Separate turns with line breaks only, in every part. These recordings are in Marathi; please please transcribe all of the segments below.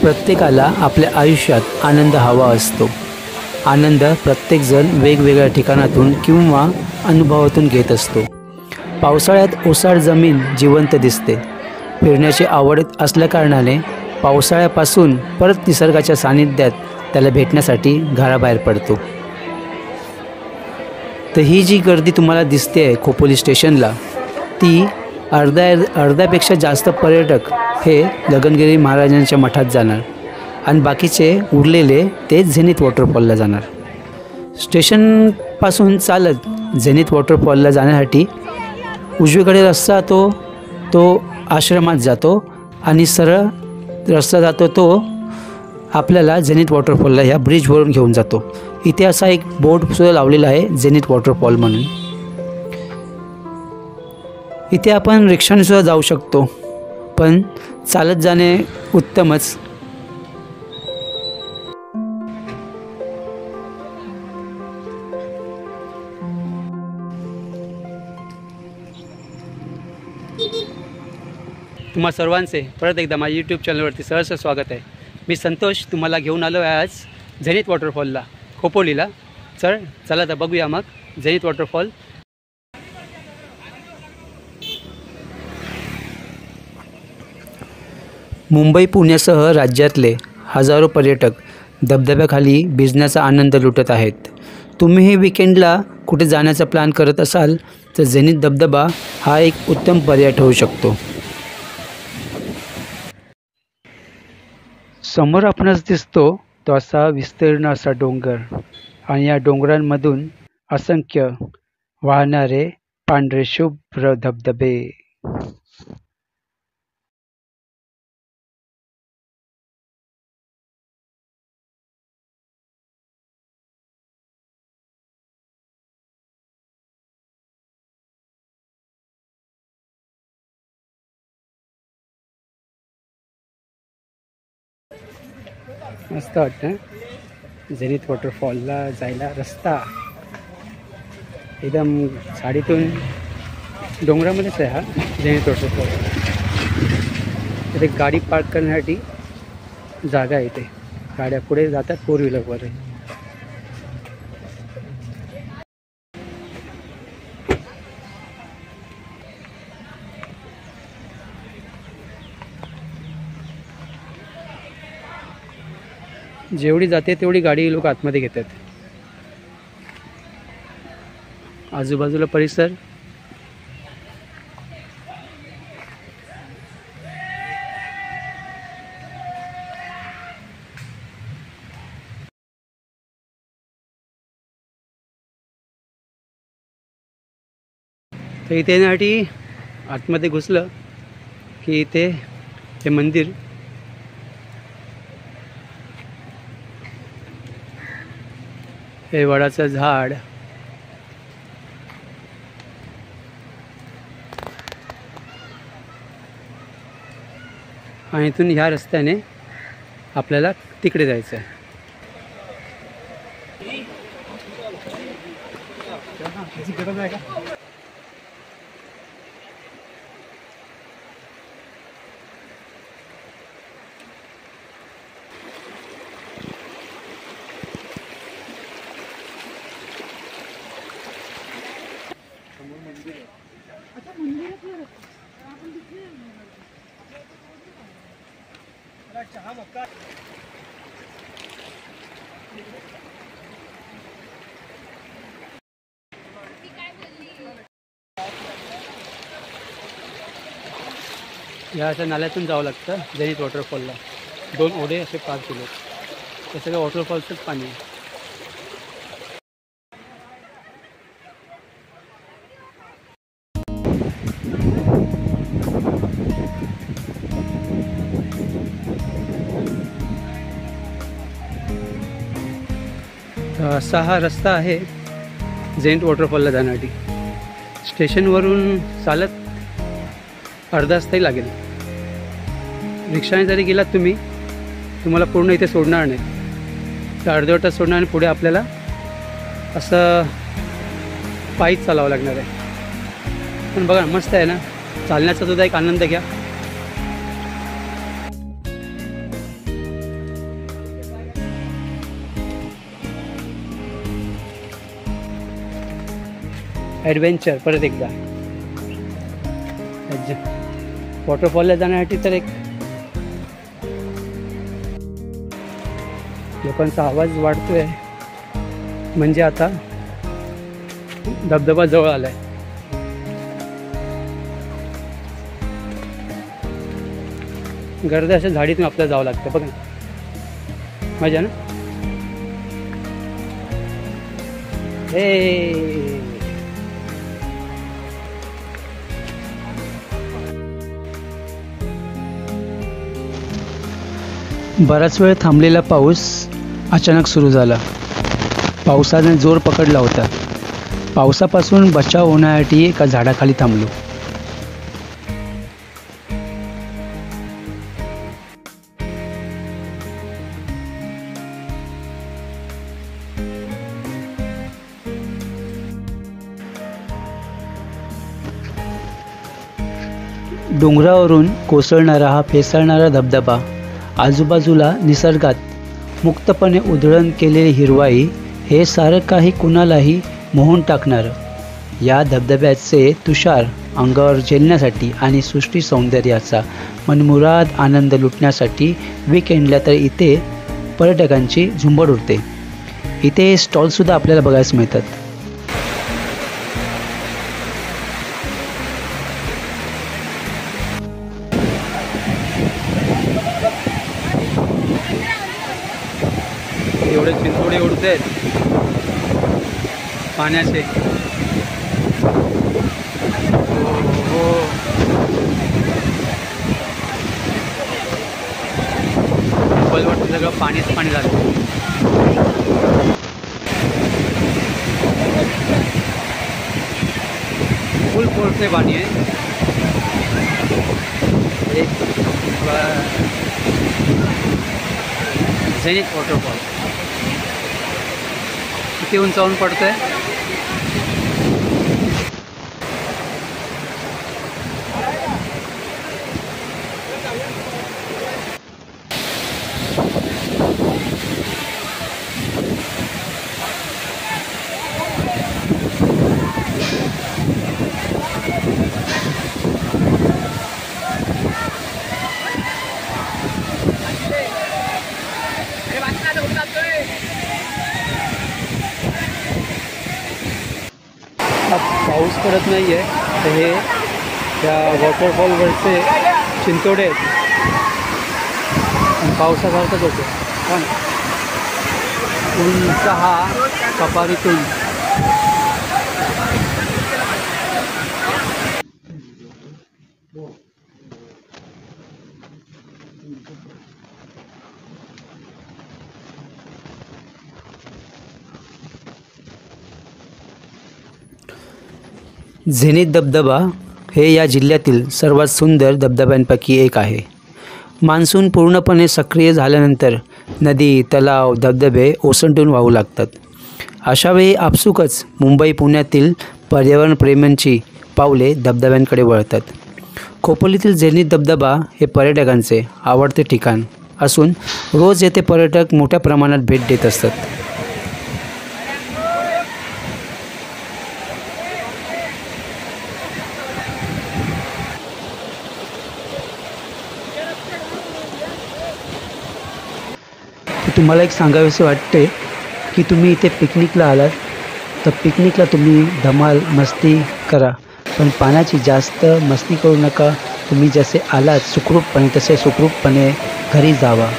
प्रत्येकाला आपल्या आयुष्यात आनंद हवा असतो. आनंद प्रत्येकजण वेगवेगळ्या ठिकाणातून किंवा अनुभवातून घेत असतो. पावसाळ्यात ओसाड जमीन जिवंत दिसते. फिरण्याची आवड असल्याकारणाने पावसाळ्यापासून परत निसर्गाच्या सानिध्यात त्याला भेटण्यासाठी घराबाहेर पडतो. तर ही जी गर्दी तुम्हाला दिसते आहे खोपोली स्टेशनला, ती अर्ध्यापेक्षा जास्त पर्यटक हे गगनगिरी महाराजांच्या मठात जाणार आणि बाकीचे उरलेले ते झेनिथ वॉटरफॉलला जाणार. स्टेशनपासून चालत झेनिथ वॉटरफॉलला जाण्यासाठी उजवीकडे रस्ता तो आश्रमात जातो आणि सरळ रस्ता जातो तो आपल्याला झेनिथ वॉटरफॉलला ह्या ब्रिजवरून घेऊन जातो. इथे असा एक बोर्डसुद्धा लावलेला आहे झेनिथ वॉटरफॉल म्हणून. इथे आपण रिक्षानेसुद्धा जाऊ शकतो, पण चालत जाणे उत्तमच. तुम्हा सर्वांचे परत एकदा माझ्या यूट्यूब चॅनलवरती सहर्ष स्वागत आहे. मी संतोष तुम्हाला घेऊन आलो आहे आज झेनिथ वॉटरफॉलला खोपोलीला. चला तर बघूया मग झेनिथ वॉटरफॉल. मुंबई पुण्यासह राज्यातले हजारो पर्यटक धबधब्याखाली भिजण्याचा आनंद लुटत आहेत. तुम्हीही विकेंडला कुठे जाण्याचा प्लॅन करत असाल तर झेनिथ धबधबा हा एक उत्तम पर्याय ठरू शकतो. समोर आपणास दिसतो तो असा विस्तीर्ण असा डोंगर आणि या डोंगरांमधून असंख्य वाहणारे पांढरे शुभ्र धबधबे. मस्त वाटतं. झेनिथ वॉटरफॉलला जायला रस्ता एकदम साडीतून डोंगरामध्येच आहे हा झेनिथ वॉटरफॉल. इथे गाडी पार्क करण्यासाठी जागा आहे. इथे गाड्या पुढे जातात फोर व्हीलरवर. जेवढी जाते तेवढी गाडी लोक आतमध्ये घेतात. आजूबाजूला परिसर तर इथे येण्यासाठी आतमध्ये घुसलं की इथे हे मंदिर, हे वडाचं झाड, आणि इथून ह्या रस्त्याने आपल्याला तिकडे जायचं आहे. या अशा नाल्यातून जावं लागतं झेनिथ वॉटरफॉलला. 2 ओढे असे पार केले. ते सगळं वॉटरफॉलचंच पाणी आहे. असा हा रस्ता आहे झेनिथ वॉटरफॉलला जाण्यासाठी. स्टेशनवरून चालत अर्धा तासही लागेल. रिक्षाने जरी गेलात तुम्हाला पूर्ण इथे सोडणार नाही. तर अर्धवट तास सोडणार आणि पुढे आपल्याला असं पायीच चालावं लागणार आहे. पण बघा मस्त आहे ना, चालण्याचा सुद्धा एक आनंद घ्या. ॲडव्हेंचर परत एकदा वॉटरफॉलला जाण्यासाठी तर एक लोकांचा आवाज वाढतोय म्हणजे आता धबधबा जवळ आलाय. गर्द अशा झाडीतून आपल्याला जावं लागतं बघा मजा ना. हे बराच वेळ थांबलेला पाऊस अचानक सुरू झाला. पावसाने जोर पकडला होता. पावसापासून बचाव होण्यासाठी एका झाडाखाली थांबलो. डोंगरावरून कोसळणारा हा फेसाळणारा धबधबा, आजूबाजूला निसर्गात मुक्तपणे उधळण केलेली हिरवाई, हे सारं काही कुणालाही मोहून टाकणारं. या धबधब्याचे तुषार अंगावर झेलण्यासाठी आणि सृष्टी सौंदर्याचा मनमुराद आनंद लुटण्यासाठी वीकेंडला तर इथे पर्यटकांची झुंबड उडते. इथे स्टॉलसुद्धा आपल्याला बघायला मिळतात. एवढे चिंचोडे उडते पाण्याचे. वाटतं सगळं पाणीच पाणी झालं. फुल फोर्सने पाणी आहे. झेनिथ वॉटरफॉल किती उंचावून पडतंय. पाऊस पडत नाही आहे तर हे त्या वॉटरफॉलवरचे चिंचोडे आहेत आणि पावसासारखंच होते. पण उंच हा कपारीतून झेनिथ धबधबा हे या जिल्ह्यातील सर्वात सुंदर धबधब्यांपैकी एक आहे. मान्सून पूर्णपणे सक्रिय झाल्यानंतर नदी, तलाव, धबधबे ओसंडून वाहू लागतात. अशावेळी आपसुकच मुंबई पुण्यातील पर्यावरणप्रेमींची पावले धबधब्यांकडे वळतात. खोपोलीतील झेनिथ धबधबा हे पर्यटकांचे आवडते ठिकाण असून रोज येथे पर्यटक मोठ्या प्रमाणात भेट देत असतात. तुम्हाला एक सांगावेसे वाटते की तुम्ही इथे पिकनिकला आलात तर पिकनिकला तुम्ही धमाल मस्ती करा, पण पाण्याची जास्त मस्ती करू नका. तुम्ही जसे आलात सुखरूपपणे तसे सुखरूपपणे घरी जावा.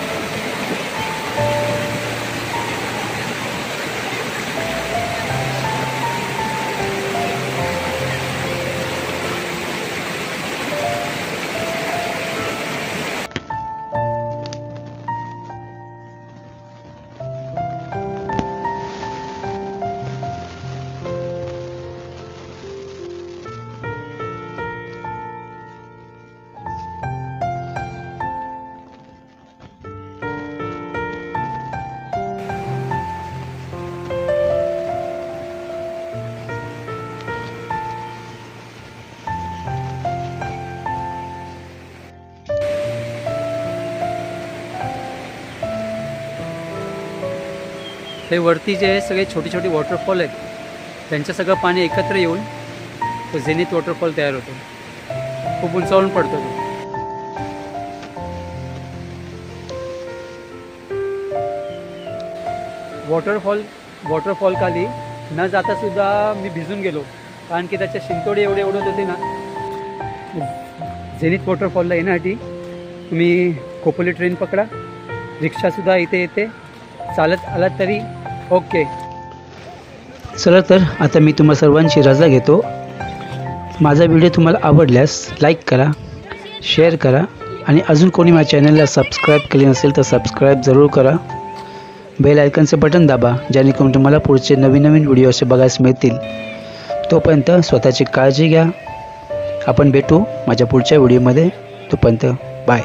हे वरती जे सगळे छोटे छोटे वॉटरफॉल आहेत त्यांचं सगळं पाणी एकत्र येऊन तो झेनिथ वॉटरफॉल तयार होतो. खूप उंचावरून पडतो तो. वॉटरफॉल खाली न जाता सुद्धा मी भिजून गेलो, कारण की त्याच्या शिंतोडे एवढे उडत होते ना. झेनिथ वॉटरफॉलला येण्यासाठी तुम्ही खोपोली ट्रेन पकडा, रिक्षासुद्धा इथे येते, चालत आलात तरी ओके. चला तर आता मी तुम्हा सर्वांची रजा घेतो. माझा व्हिडिओ तुम्हाला आवडल्यास लाईक करा, शेअर करा आणि अजून कोणी माझ्या चॅनलला सबस्क्राईब केले नसेल तर सबस्क्राईब जरूर करा. बेल आयकनचे बटन दाबा, जेणेकरून तुम्हाला पुढचे नवीन व्हिडिओ असे बघायला मिळतील. तोपर्यंत स्वतःची काळजी घ्या. आपण भेटू माझ्या पुढच्या व्हिडिओमध्ये. तोपर्यंत बाय.